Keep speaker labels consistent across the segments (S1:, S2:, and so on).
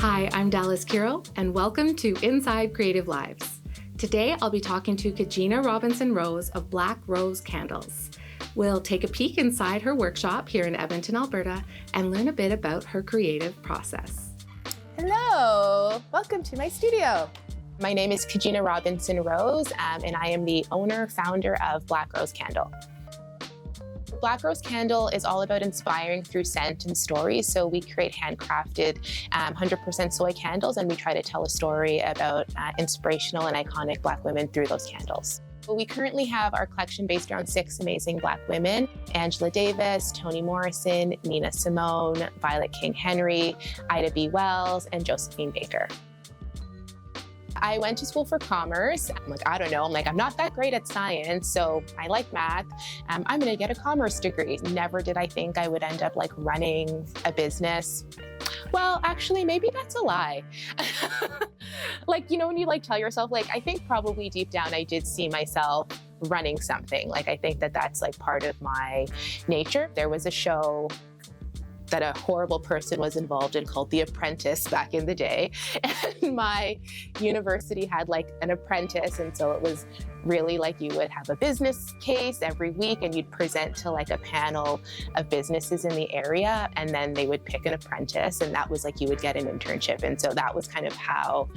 S1: Hi, I'm Dallas Kirill, and welcome to Inside Creative Lives. Today, I'll be talking to Kejina Robinson Rose of BLK Rose Candles. We'll take a peek inside her workshop here in Edmonton, Alberta, and learn a bit about her creative process.
S2: Hello, welcome to my studio. My name is Kejina Robinson Rose, and I am the owner, founder of BLK Rose Candle. BLK Rose Candle is all about inspiring through scent and story. So we create handcrafted 100% soy candles, and we try to tell a story about inspirational and iconic Black women through those candles. We currently have our collection based around 6 amazing Black women: Angela Davis, Toni Morrison, Nina Simone, Violet King Henry, Ida B. Wells, and Josephine Baker. I went to school for commerce. I'm not that great at science, so I like math. I'm gonna get a commerce degree. Never did I think I would end up running a business. Well, actually, maybe that's a lie. When you tell yourself, I think probably deep down I did see myself running something. I think that's part of my nature. There was a show that a horrible person was involved in called The Apprentice back in the day. And my university had an apprentice. And so it was really you would have a business case every week and you'd present to a panel of businesses in the area. And then they would pick an apprentice, and that was you would get an internship. And so that was kind of how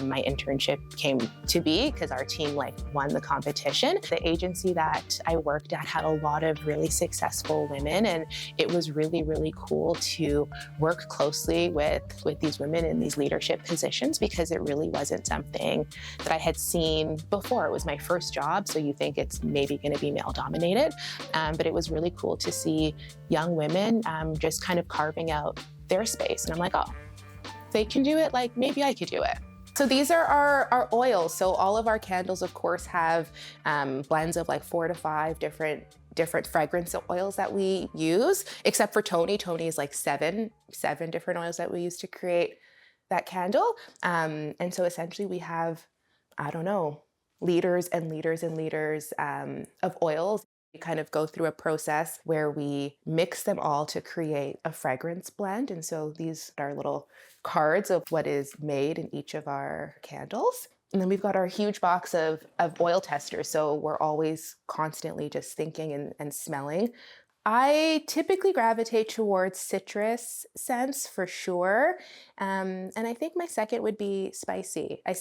S2: my internship came to be, because our team won the competition. The agency that I worked at had a lot of really successful women, and it was really, really cool to work closely with these women in these leadership positions, because it really wasn't something that I had seen before. It was my first job, so you think it's maybe going to be male dominated, but it was really cool to see young women just kind of carving out their space. And I'm like, oh, they can do it, maybe I could do it. So these are our oils. So all of our candles, of course, have blends of 4 to 5 different fragrance oils that we use, except for Toni. Toni is seven different oils that we use to create that candle. And so essentially we have, liters and liters and liters of oils. We kind of go through a process where we mix them all to create a fragrance blend. And so these are little cards of what is made in each of our candles. And then we've got our huge box of oil testers. So we're always constantly just thinking and smelling. I typically gravitate towards citrus scents for sure. And I think my second would be spicy. I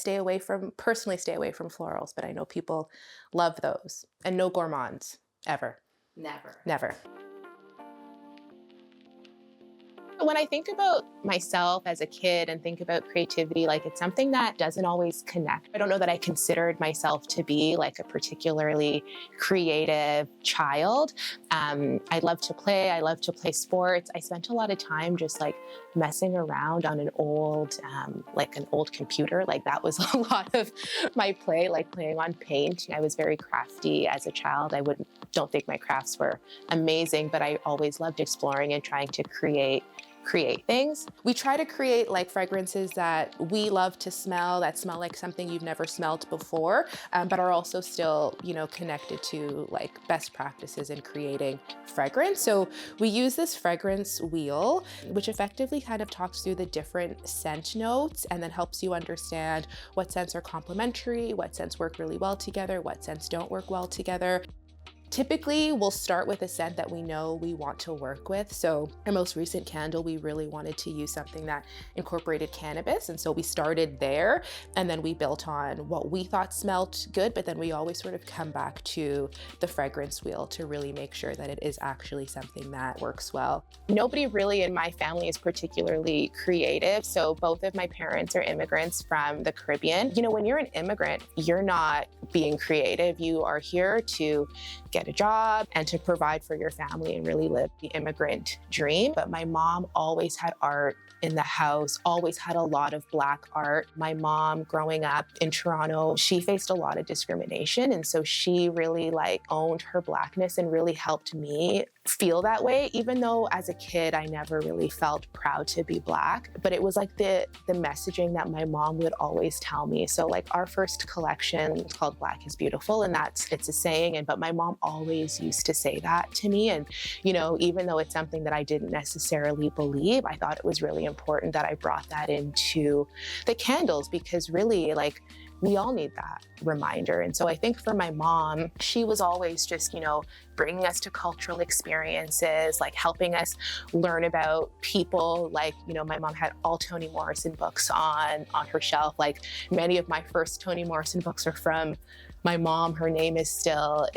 S2: personally stay away from florals, but I know people love those. And no gourmands, ever. Never. When I think about myself as a kid and think about creativity, it's something that doesn't always connect. I don't know that I considered myself to be a particularly creative child. I love to play. I love to play sports. I spent a lot of time just messing around on an old computer. That was a lot of my play, playing on paint. I was very crafty as a child. Don't think my crafts were amazing, but I always loved exploring and trying to create things. We try to create fragrances that we love to smell, that smell like something you've never smelled before, but are also still, connected to best practices in creating fragrance. So we use this fragrance wheel, which effectively kind of talks through the different scent notes and then helps you understand what scents are complementary, what scents work really well together, what scents don't work well together. Typically, we'll start with a scent that we know we want to work with. So our most recent candle, we really wanted to use something that incorporated cannabis. And so we started there, and then we built on what we thought smelled good, but then we always sort of come back to the fragrance wheel to really make sure that it is actually something that works well. Nobody really in my family is particularly creative. So both of my parents are immigrants from the Caribbean. When you're an immigrant, you're not being creative. You are here to get a job and to provide for your family and really live the immigrant dream. But my mom always had art in the house, always had a lot of Black art. My mom, growing up in Toronto, she faced a lot of discrimination. And so she really owned her Blackness and really helped me feel that way, even though as a kid I never really felt proud to be Black. But it was like the messaging that my mom would always tell me. So like our first collection is called Black is Beautiful, and it's a saying, but my mom always used to say that to me. And even though it's something that I didn't necessarily believe, I thought it was really important that I brought that into the candles, because really, like, we all need that reminder. And so I think for my mom, she was always just, bringing us to cultural experiences, like helping us learn about people. Like, my mom had all Toni Morrison books on her shelf. Like, many of my first Toni Morrison books are from my mom. Her name is still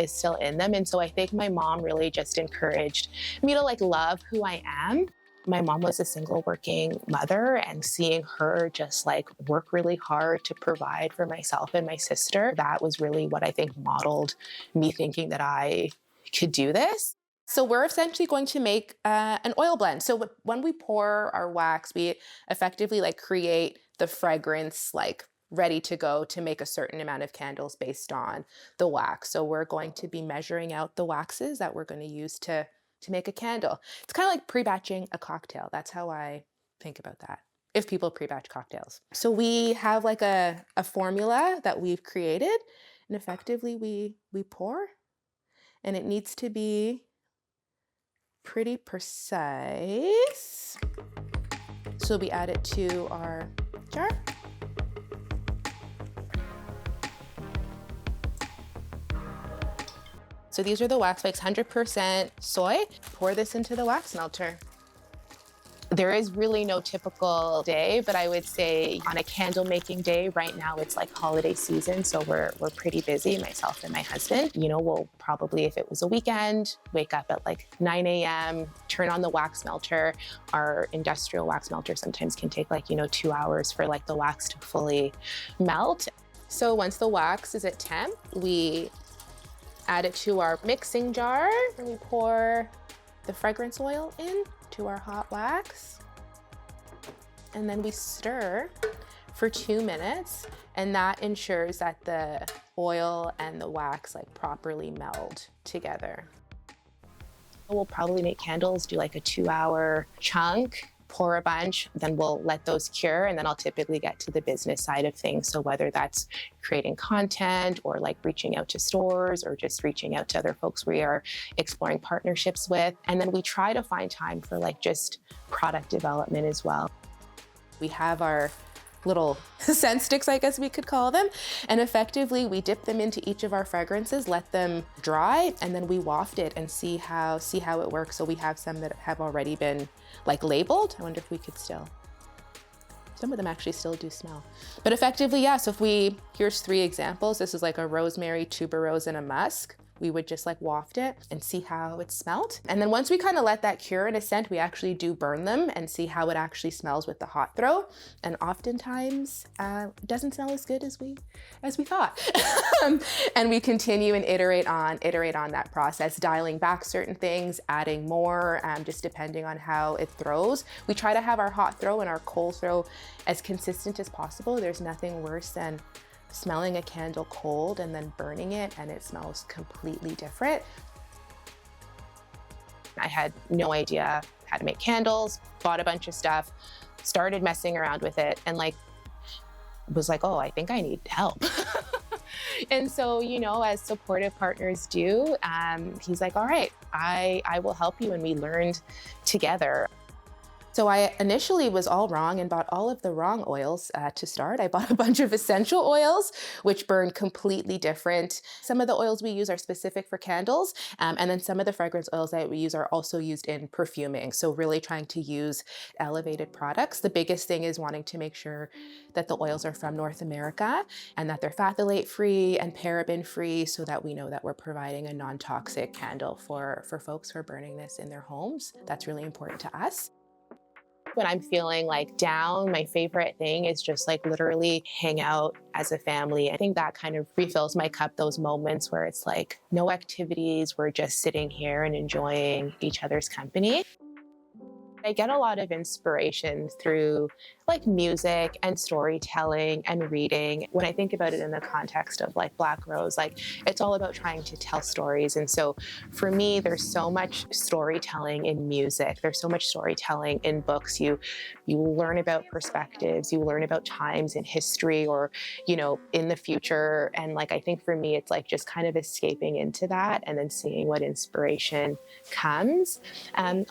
S2: in them. And so I think my mom really just encouraged me to like love who I am. My mom was a single working mother, and seeing her just like work really hard to provide for myself and my sister, that was really what I think modeled me thinking that I could do this. So we're essentially going to make an oil blend. So when we pour our wax, we effectively like create the fragrance like ready to go to make a certain amount of candles based on the wax. So we're going to be measuring out the waxes that we're going to use to make a candle. It's kind of like pre-batching a cocktail. That's how I think about that, if people pre-batch cocktails. So we have like a formula that we've created, and effectively we pour, and it needs to be pretty precise. So we add it to our jar. So these are the wax flakes, 100% soy. Pour this into the wax melter. There is really no typical day, but I would say on a candle making day, right now it's like holiday season, so we're pretty busy, myself and my husband. We'll probably, if it was a weekend, wake up at like 9 a.m., turn on the wax melter. Our industrial wax melter sometimes can take like, 2 hours for like the wax to fully melt. So once the wax is at temp, we add it to our mixing jar, and we pour the fragrance oil in to our hot wax. And then we stir for 2 minutes, and that ensures that the oil and the wax like properly meld together. We'll probably make candles, do like a 2-hour chunk, pour a bunch, then we'll let those cure, and then I'll typically get to the business side of things. So whether that's creating content or like reaching out to stores or just reaching out to other folks we are exploring partnerships with. And then we try to find time for like just product development as well. We have our little scent sticks, I guess we could call them. And effectively we dip them into each of our fragrances, let them dry, and then we waft it and see how it works. So we have some that have already been like labeled. I wonder if we could still, some of them actually still do smell. But effectively, yeah, so here's 3 examples. This is like a rosemary, tuberose, and a musk. We would just like waft it and see how it smelled. And then once we kind of let that cure in a scent, we actually do burn them and see how it actually smells with the hot throw. And oftentimes it doesn't smell as good as we thought. And we continue and iterate on that process, dialing back certain things, adding more, just depending on how it throws. We try to have our hot throw and our cold throw as consistent as possible. There's nothing worse than smelling a candle cold and then burning it and it smells completely different. I had no idea how to make candles, bought a bunch of stuff, started messing around with it, and like was like, oh, I think I need help. And so, as supportive partners do, he's like, all right, I will help you, and we learned together. So I initially was all wrong and bought all of the wrong oils to start. I bought a bunch of essential oils, which burn completely different. Some of the oils we use are specific for candles, and then some of the fragrance oils that we use are also used in perfuming. So really trying to use elevated products. The biggest thing is wanting to make sure that the oils are from North America and that they're phthalate free and paraben free, so that we know that we're providing a non-toxic candle for folks who are burning this in their homes. That's really important to us. When I'm feeling like down, my favorite thing is just like literally hang out as a family. I think that kind of refills my cup, those moments where it's like no activities, we're just sitting here and enjoying each other's company. I get a lot of inspiration through like music and storytelling and reading. When I think about it in the context of like Black Rose, like it's all about trying to tell stories. And so for me, there's so much storytelling in music. There's so much storytelling in books. You learn about perspectives, you learn about times in history or, in the future. And like, I think for me, it's like just kind of escaping into that and then seeing what inspiration comes.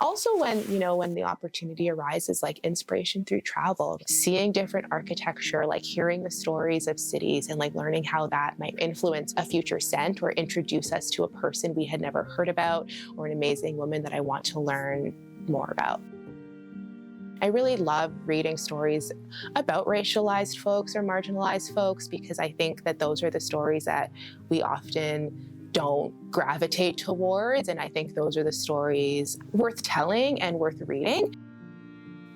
S2: Also when the opportunity arises, like inspiration through travel, seeing different architecture, like hearing the stories of cities and like learning how that might influence a future scent or introduce us to a person we had never heard about or an amazing woman that I want to learn more about. I really love reading stories about racialized folks or marginalized folks because I think that those are the stories that we often don't gravitate towards. And I think those are the stories worth telling and worth reading.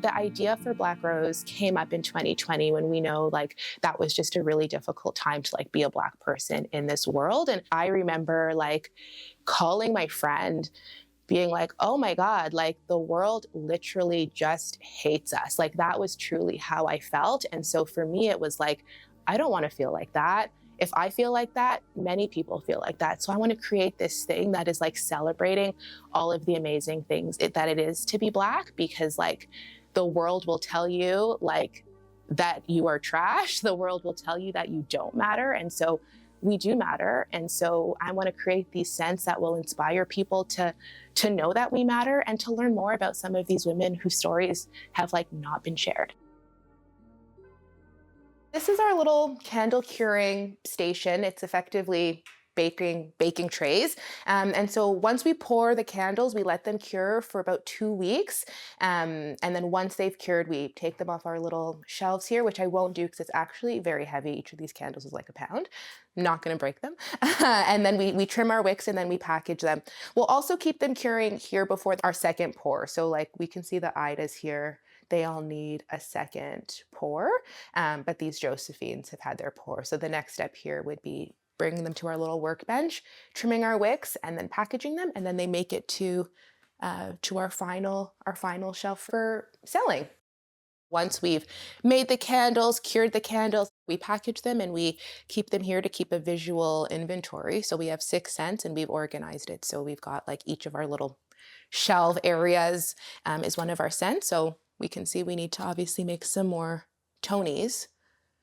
S2: The idea for Black Rose came up in 2020 when we know like that was just a really difficult time to like be a Black person in this world. And I remember like calling my friend being like, oh my God, like the world literally just hates us. Like that was truly how I felt. And so for me, it was like, I don't want to feel like that. If I feel like that, many people feel like that. So I want to create this thing that is like celebrating all of the amazing things that it is to be Black, because like the world will tell you like that you are trash. The world will tell you that you don't matter. And so we do matter. And so I want to create these scents that will inspire people to know that we matter and to learn more about some of these women whose stories have like not been shared. This is our little candle curing station. It's effectively baking trays. And so once we pour the candles, we let them cure for about 2 weeks. And then once they've cured, we take them off our little shelves here, which I won't do because it's actually very heavy. Each of these candles is like a pound. I'm not going to break them. And then we trim our wicks and then we package them. We'll also keep them curing here before our second pour. So like we can see the Idas here. They all need a second pour, but these Josephines have had their pour. So the next step here would be bringing them to our little workbench, trimming our wicks, and then packaging them, and then they make it to our final shelf for selling. Once we've made the candles, cured the candles, we package them and we keep them here to keep a visual inventory. So we have 6 scents and we've organized it. So we've got like each of our little shelf areas is one of our scents. So we can see we need to obviously make some more Tonys,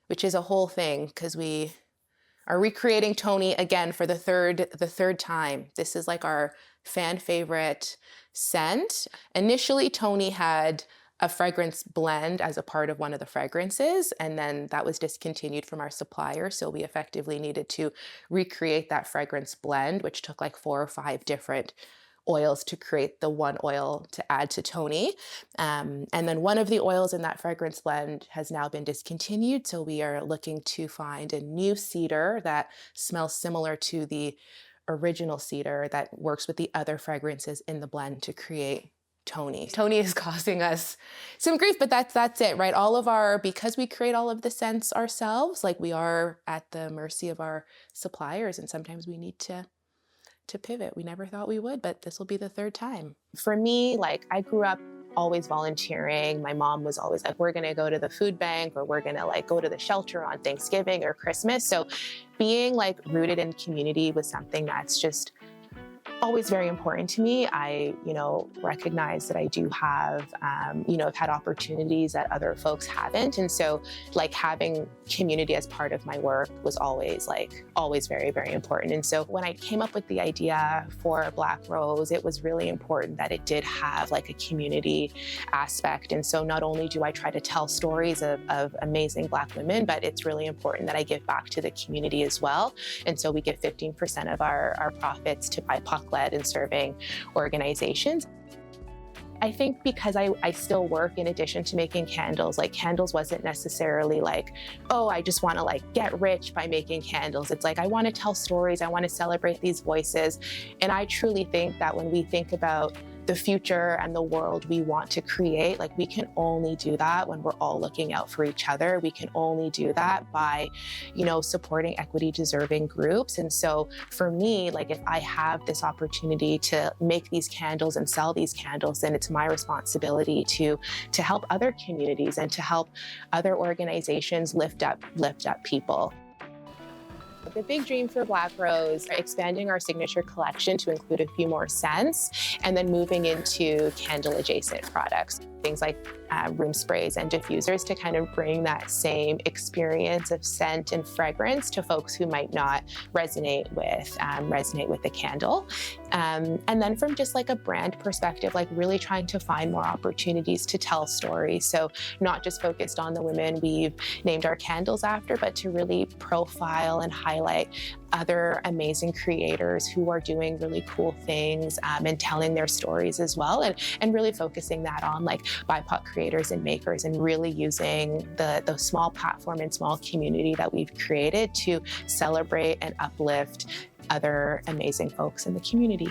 S2: which is a whole thing because we are recreating Tony again for the third time. This is like our fan favorite scent. Initially, Tony had a fragrance blend as a part of one of the fragrances, and then that was discontinued from our supplier. So we effectively needed to recreate that fragrance blend, which took like 4 or 5 different oils to create the one oil to add to Tony. And then one of the oils in that fragrance blend has now been discontinued. So we are looking to find a new cedar that smells similar to the original cedar that works with the other fragrances in the blend to create Tony. Tony is causing us some grief, but that's it, right? Because we create all of the scents ourselves, like we are at the mercy of our suppliers, and sometimes we need to pivot. We never thought we would, but this will be the 3rd time. For me, like I grew up always volunteering. My mom was always like, we're going to go to the food bank or we're going to like go to the shelter on Thanksgiving or Christmas. So being like rooted in community was something that's just always very important to me. I, recognize that I do have, I've had opportunities that other folks haven't. And so like having community as part of my work was always very, very important. And so when I came up with the idea for Black Rose, it was really important that it did have like a community aspect. And so not only do I try to tell stories of amazing Black women, but it's really important that I give back to the community as well. And so we give 15% of our profits to BIPOC-led and serving organizations. I think because I still work in addition to making candles, like candles wasn't necessarily like, oh, I just want to like get rich by making candles. It's like, I want to tell stories. I want to celebrate these voices. And I truly think that when we think about the future and the world we want to create, like we can only do that when we're all looking out for each other. We can only do that by, supporting equity deserving groups. And so for me, like if I have this opportunity to make these candles and sell these candles, then it's my responsibility to help other communities and to help other organizations lift up people. The big dream for Black Rose, expanding our signature collection to include a few more scents, and then moving into candle adjacent products. Things like room sprays and diffusers to kind of bring that same experience of scent and fragrance to folks who might not resonate with the candle. And then from just like a brand perspective, like really trying to find more opportunities to tell stories. So not just focused on the women we've named our candles after, but to really profile and highlight other amazing creators who are doing really cool things and telling their stories as well, and really focusing that on like BIPOC creators and makers, and really using the small platform and small community that we've created to celebrate and uplift other amazing folks in the community.